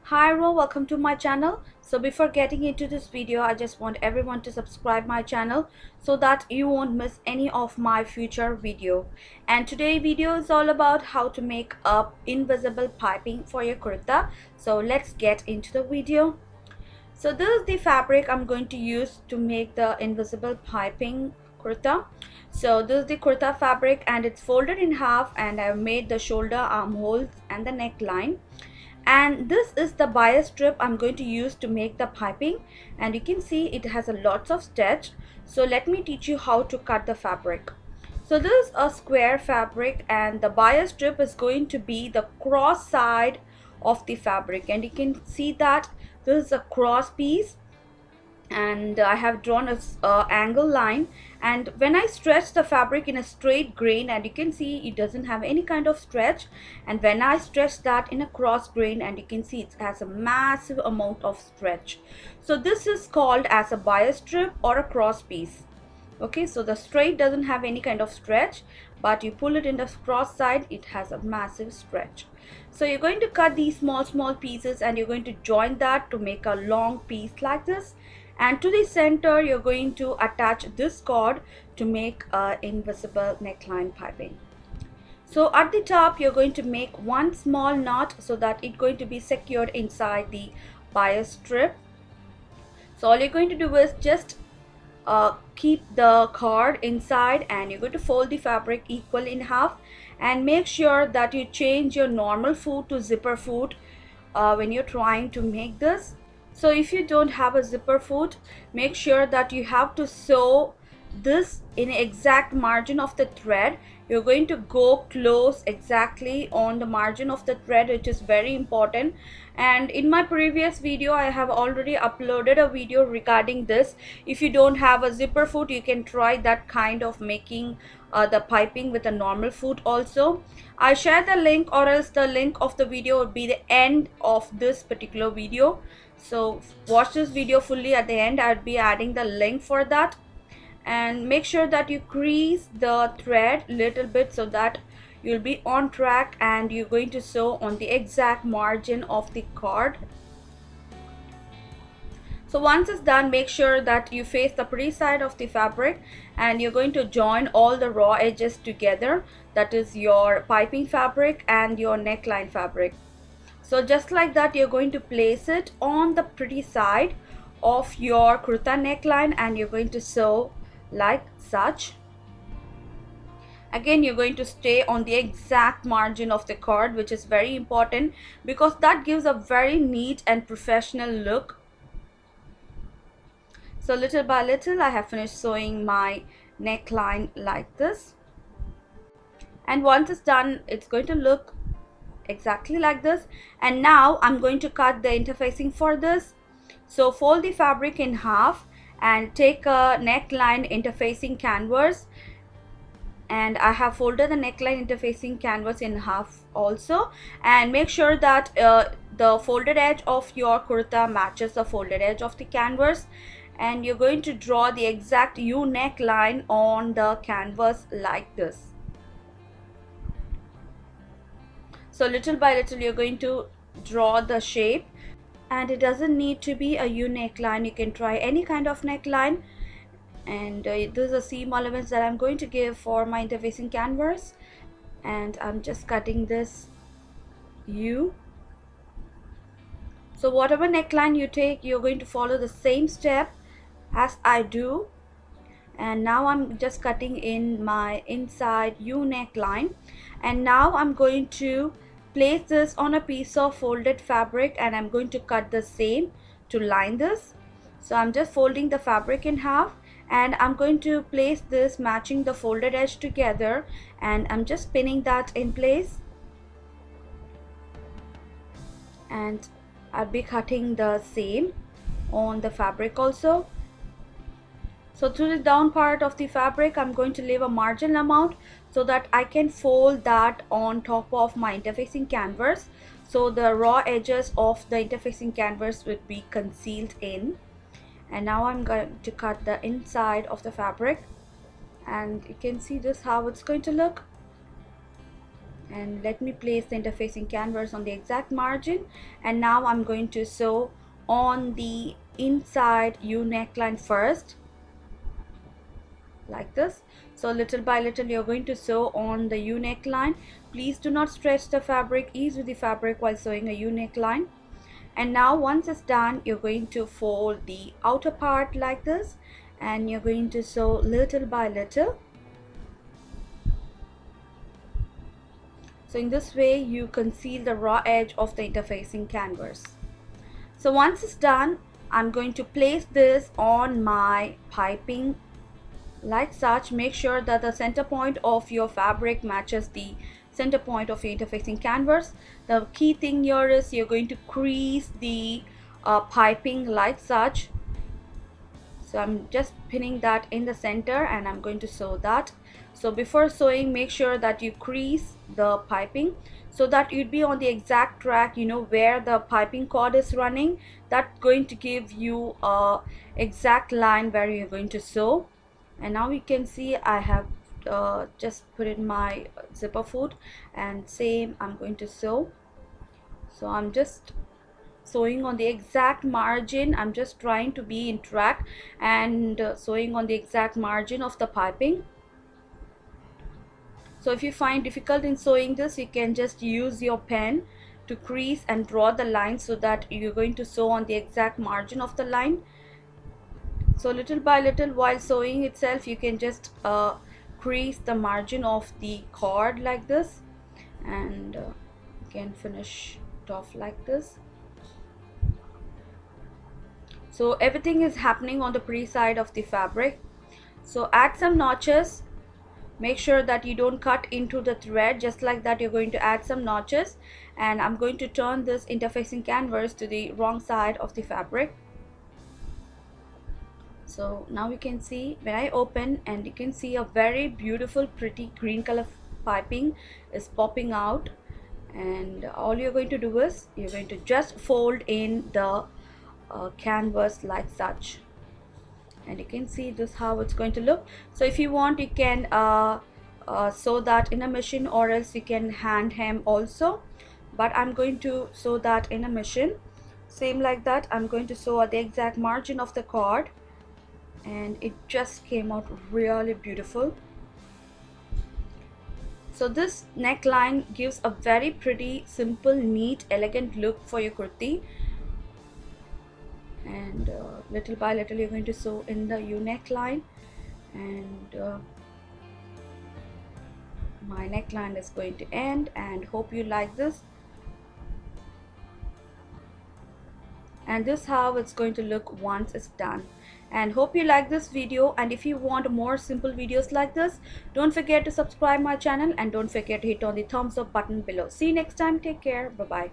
Hi everyone, welcome to my channel. So before getting into this video, I just want everyone to subscribe my channel so that you won't miss any of my future video. And today video is all about how to make up invisible piping for your kurta. So let's get into the video. So this is the fabric I'm going to use to make the invisible piping kurta. So this is the kurta fabric and it's folded in half, and I've made the shoulder armholes and the neckline. And this is the bias strip I'm going to use to make the piping, and you can see it has a lots of stitch. So let me teach you how to cut the fabric. So this is a square fabric, and the bias strip is going to be the cross side of the fabric, and you can see that this is a cross piece, and I have drawn a angle line, and when I stretch the fabric in a straight grain, and you can see it doesn't have any kind of stretch, and when I stretch that in a cross grain, and you can see it has a massive amount of stretch. So this is called as a bias strip or a cross piece. Okay, so the straight doesn't have any kind of stretch, but you pull it in the cross side, it has a massive stretch. So you're going to cut these small pieces, and you're going to join that to make a long piece like this. And to the center, you're going to attach this cord to make a invisible neckline piping. So at the top, you're going to make one small knot so that it's going to be secured inside the bias strip. So all you're going to do is just keep the cord inside, and you're going to fold the fabric equal in half, and make sure that you change your normal foot to zipper foot when you're trying to make this. So if you don't have a zipper foot, make sure that you have to sew this in exact margin of the thread. You're going to go close exactly on the margin of the thread, which is very important. And in my previous video, I have already uploaded a video regarding this. If you don't have a zipper foot, you can try that kind of making the piping with a normal foot also. I share the link, or else the link of the video will be the end of this particular video. So watch this video fully. At the end, I'll be adding the link for that. And make sure that you crease the thread little bit so that you'll be on track, and you're going to sew on the exact margin of the cord. So once it's done, make sure that you face the pretty side of the fabric, and you're going to join all the raw edges together. That is your piping fabric and your neckline fabric. So just like that, you're going to place it on the pretty side of your kurta neckline, and you're going to sew like such. Again, you're going to stay on the exact margin of the cord, which is very important because that gives a very neat and professional look. So little by little, I have finished sewing my neckline like this, and once it's done, it's going to look exactly like this. And now I'm going to cut the interfacing for this. So fold the fabric in half and take a neckline interfacing canvas, and I have folded the neckline interfacing canvas in half also. And make sure that the folded edge of your kurta matches the folded edge of the canvas, and you're going to draw the exact U neckline on the canvas like this. So little by little, you're going to draw the shape, and it doesn't need to be a U neckline. You can try any kind of neckline. And these are seam elements that I'm going to give for my interfacing canvas, and I'm just cutting this U. So whatever neckline you take, you're going to follow the same step as I do. And now I'm just cutting in my inside U neckline, and now I'm going to place this on a piece of folded fabric, and I'm going to cut the same to line this. So I'm just folding the fabric in half, and I'm going to place this matching the folded edge together, and I'm just pinning that in place. And I'll be cutting the same on the fabric also. So to the down part of the fabric, I'm going to leave a margin amount so that I can fold that on top of my interfacing canvas, so the raw edges of the interfacing canvas would be concealed in. And now I'm going to cut the inside of the fabric, and you can see this how it's going to look. And let me place the interfacing canvas on the exact margin, and now I'm going to sew on the inside U neckline first, like this. So little by little you're going to sew on the U neckline. Please do not stretch the fabric, ease with the fabric while sewing a U neckline. And now once it's done, you're going to fold the outer part like this, and you're going to sew little by little. So in this way you conceal the raw edge of the interfacing canvas. So once it's done, I'm going to place this on my piping like such. Make sure that the center point of your fabric matches the center point of your interfacing canvas. The key thing here is you're going to crease the piping like such. So I'm just pinning that in the center, and I'm going to sew that. So before sewing, make sure that you crease the piping so that you'd be on the exact track, you know, where the piping cord is running. That's going to give you a exact line where you're going to sew. And now you can see I have just put in my zipper foot, and same I'm going to sew. So I'm just sewing on the exact margin. I'm just trying to be in track and sewing on the exact margin of the piping. So if you find difficult in sewing this, you can just use your pen to crease and draw the line so that you're going to sew on the exact margin of the line. So little by little while sewing itself, you can just crease the margin of the cord like this, and you can finish it off like this. So everything is happening on the pre-side of the fabric. So add some notches. Make sure that you don't cut into the thread. Just like that, you're going to add some notches, and I'm going to turn this interfacing canvas to the wrong side of the fabric. So now you can see when I open, and you can see a very beautiful pretty green color piping is popping out. And all you're going to do is you're going to just fold in the canvas like such, and you can see this how it's going to look. So if you want, you can sew that in a machine, or else you can hand hem also, but I'm going to sew that in a machine. Same like that, I'm going to sew at the exact margin of the cord, and it just came out really beautiful. So this neckline gives a very pretty, simple, neat, elegant look for your kurti. And little by little you're going to sew in the U neckline, and my neckline is going to end. And hope you like this, and this how it's going to look once it's done. And hope you like this video, and if you want more simple videos like this, don't forget to subscribe my channel, and don't forget to hit on the thumbs up button below. See you next time. Take care. Bye bye.